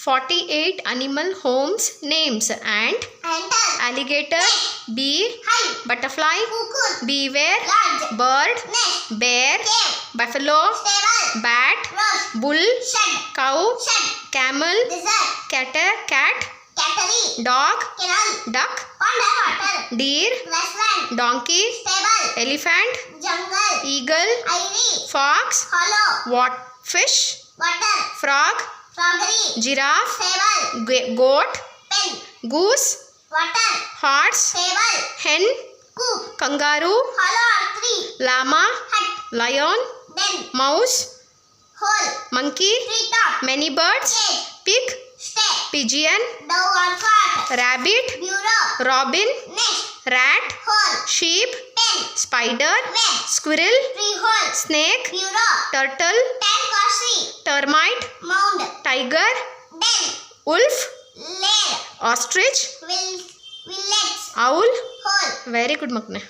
48 animal homes names. Ant, alligator, bee, butterfly, beaver, bird, bear, buffalo, bat, bull, cow, camel, cat, dog, duck, deer, donkey, elephant, eagle, fox, fish, frog, giraffe, goat, goose, horse, hen, kangaroo, llama, lion, mouse, monkey, many birds, pig, pigeon, rabbit, robin, rat, sheep, spider, squirrel, snake, turtle, termite, tiger, wolf, ostrich, owl. Very good, Makne.